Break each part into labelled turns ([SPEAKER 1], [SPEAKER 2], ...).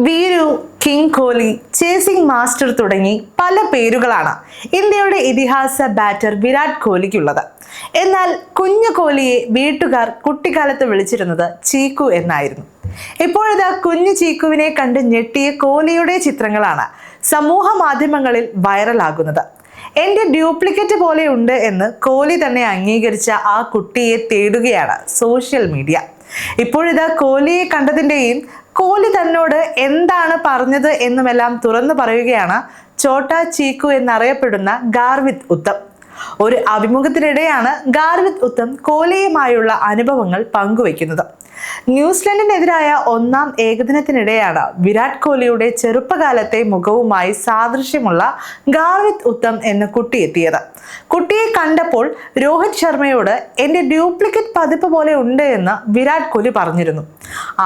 [SPEAKER 1] Veeru, king Kohli, chasing master തുടങ്ങി പല പേരുകളാണ് ഇന്ത്യയുടെ ഇതിഹാസ ബാറ്റർ വിരാട് കോഹ്ലിക്കുള്ളത്. എന്നാൽ കുഞ്ഞു കോഹ്ലിയെ വീട്ടുകാർ കുട്ടിക്കാലത്ത് വിളിച്ചിരുന്നത് ചീക്കു എന്നായിരുന്നു. ഇപ്പോഴിതാ കുഞ്ഞു ചീക്കുവിനെ കണ്ട് ഞെട്ടിയ കോഹ്ലിയുടെ ചിത്രങ്ങളാണ് സമൂഹ മാധ്യമങ്ങളിൽ വൈറലാകുന്നത്. എന്റെ ഡ്യൂപ്ലിക്കേറ്റ് പോലെ ഉണ്ട് എന്ന് കോഹ്ലി തന്നെ അംഗീകരിച്ച ആ കുട്ടിയെ തേടുകയാണ് സോഷ്യൽ മീഡിയ. ഇപ്പോഴിതാ കോഹ്ലിയെ കണ്ടതിൻ്റെയും കോഹ്ലി തന്നോട് എന്താണ് പറഞ്ഞത് എന്നുമെല്ലാം തുറന്നു പറയുകയാണ് ചോട്ടാ ചീക്കു എന്നറിയപ്പെടുന്ന ഗാർവിത് ഉത്തം. ഒരു അഭിമുഖത്തിനിടെയാണ് ഗാർവിത് ഉത്തം കോഹ്ലിയുമായുള്ള അനുഭവങ്ങൾ പങ്കുവെക്കുന്നത്. ന്യൂസിലൻഡിനെതിരായ 1-ാം ഏകദിനത്തിനിടെയാണ് വിരാട് കോഹ്ലിയുടെ ചെറുപ്പകാലത്തെ മുഖവുമായി സാദൃശ്യമുള്ള ഗാർവിത് ഉത്തം എന്ന കുട്ടി എത്തിയത്. കുട്ടിയെ കണ്ടപ്പോൾ രോഹിത് ശർമ്മയോട് എന്റെ ഡ്യൂപ്ലിക്കേറ്റ് പതിപ്പ് പോലെ ഉണ്ട് എന്ന് വിരാട് കോഹ്ലി പറഞ്ഞിരുന്നു.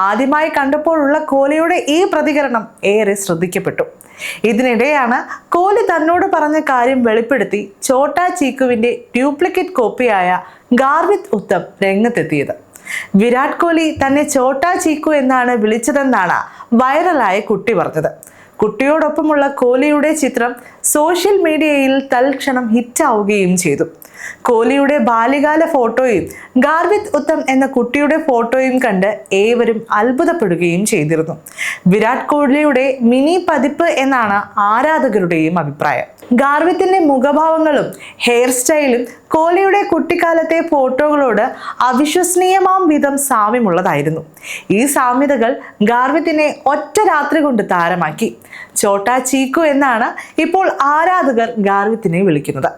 [SPEAKER 1] ആദ്യമായി കണ്ടപ്പോഴുള്ള കോഹ്ലിയുടെ ഈ പ്രതികരണം ഏറെ ശ്രദ്ധിക്കപ്പെട്ടു. ഇതിനിടെയാണ് കോഹ്ലി തന്നോട് പറഞ്ഞ കാര്യം വെളിപ്പെടുത്തി ചോട്ടാ ചീക്കുവിന്റെ ഡ്യൂപ്ലിക്കേറ്റ് കോപ്പിയായ ഗാർവിത് ഉത്തം രംഗത്തെത്തിയത്. വിരാട് കോഹ്ലി തന്നെ ചോട്ടാ ചീക്കു എന്നാണ് വിളിച്ചതെന്നാണ് വൈറലായ കുട്ടി പറഞ്ഞത്. കുട്ടിയോടൊപ്പമുള്ള കോഹ്ലിയുടെ ചിത്രം സോഷ്യൽ മീഡിയയിൽ തൽക്ഷണം ഹിറ്റാവുകയും ചെയ്തു. കോഹ്ലിയുടെ ബാല്യകാല ഫോട്ടോയും ഗാർവിത് ഉത്തം എന്ന കുട്ടിയുടെ ഫോട്ടോയും കണ്ട് ഏവരും അത്ഭുതപ്പെടുകയും ചെയ്തിരുന്നു. വിരാട് കോഹ്ലിയുടെ മിനി പതിപ്പ് എന്നാണ് ആരാധകരുടെയും അഭിപ്രായം. ഗാർവിത്തിന്റെ മുഖഭാവങ്ങളും ഹെയർ സ്റ്റൈലും കോഹ്ലിയുടെ കുട്ടിക്കാലത്തെ ഫോട്ടോകളോട് അവിശ്വസനീയമാം വിധം സാമ്യമുള്ളതായിരുന്നു. ഈ സാമ്യതകൾ ഗാർവിത്തിനെ ഒറ്റ രാത്രി കൊണ്ട് താരമാക്കി. ചോട്ടാ ചീക്കു എന്നാണ് ഇപ്പോൾ ആരാധകർ ഗാർവിത്തിനെ വിളിക്കുന്നത്.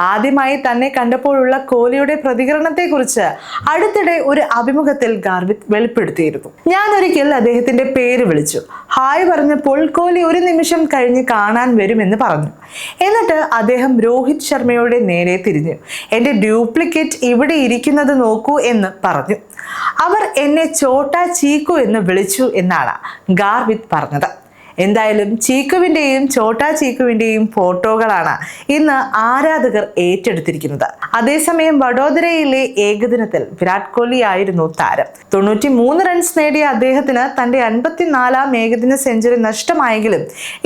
[SPEAKER 1] ആദ്യമായി തന്നെ കണ്ടപ്പോഴുള്ള കോഹ്ലിയുടെ പ്രതികരണത്തെക്കുറിച്ച് അടുത്തിടെ ഒരു അഭിമുഖത്തിൽ ഗാർവിത് വെളിപ്പെടുത്തിയിരുന്നു. ഞാൻ ഒരിക്കൽ അദ്ദേഹത്തിന്റെ പേര് വിളിച്ചു. ഹായ് പറഞ്ഞപ്പോൾ കോഹ്ലി ഒരു നിമിഷം കഴിഞ്ഞ് കാണാൻ വരുമെന്ന് പറഞ്ഞു. എന്നിട്ട് അദ്ദേഹം രോഹിത് ശർമ്മയുടെ നേരെ തിരിഞ്ഞു എന്റെ ഡ്യൂപ്ലിക്കേറ്റ് ഇവിടെ ഇരിക്കുന്നത് നോക്കൂ എന്ന് പറഞ്ഞു. അവർ എന്നെ ചോട്ടാ ചീക്കു എന്ന് വിളിച്ചു എന്നാണ് ഗാർവിത് പറഞ്ഞത്. എന്തായാലും ചീക്കുവിന്റെയും ചോട്ടാ ചീക്കുവിന്റെയും ഫോട്ടോകളാണ് ഇന്ന് ആരാധകർ ഏറ്റെടുത്തിരിക്കുന്നത്. അതേസമയം വഡോദരയിലെ ഏകദിനത്തിൽ വിരാട് കോഹ്ലി ആയിരുന്നു താരം. 93 റൺസ് നേടിയ അദ്ദേഹത്തിന് തന്റെ 54-ാം ഏകദിന സെഞ്ചുറി നഷ്ടമായെങ്കിലും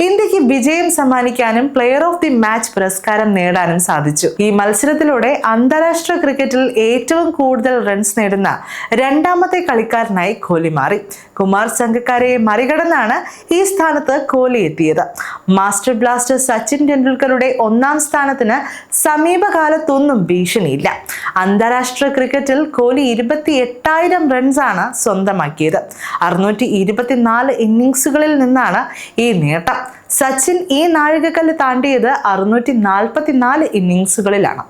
[SPEAKER 1] ഇന്ത്യക്ക് വിജയം സമ്മാനിക്കാനും പ്ലെയർ ഓഫ് ദി മാച്ച് പുരസ്കാരം നേടാനും സാധിച്ചു. ഈ മത്സരത്തിലൂടെ അന്താരാഷ്ട്ര ക്രിക്കറ്റിൽ ഏറ്റവും കൂടുതൽ റൺസ് നേടുന്ന 2ാമത്തെ കളിക്കാരനായി കോഹ്ലി മാറി. കുമാർ സംഗക്കാരയെ മറികടന്നാണ് ഈ സ്ഥാനത്ത് കോഹ്ലി എത്തിയത്. മാസ്റ്റർ ബ്ലാസ്റ്റർ സച്ചിൻ ടെണ്ടുൽക്കറുടെ 1-ാം സ്ഥാനത്തിന് സമീപകാലത്തൊന്നും ഭീഷണിയില്ല. അന്താരാഷ്ട്ര ക്രിക്കറ്റിൽ കോഹ്ലി 28,000 റൺസാണ് സ്വന്തമാക്കിയത്. 624 ഇന്നിംഗ്സുകളിൽ നിന്നാണ് ഈ നേട്ടം. സച്ചിൻ ഈ നാഴികക്കല്ല് താണ്ടിയത് 644 ഇന്നിംഗ്സുകളിലാണ്.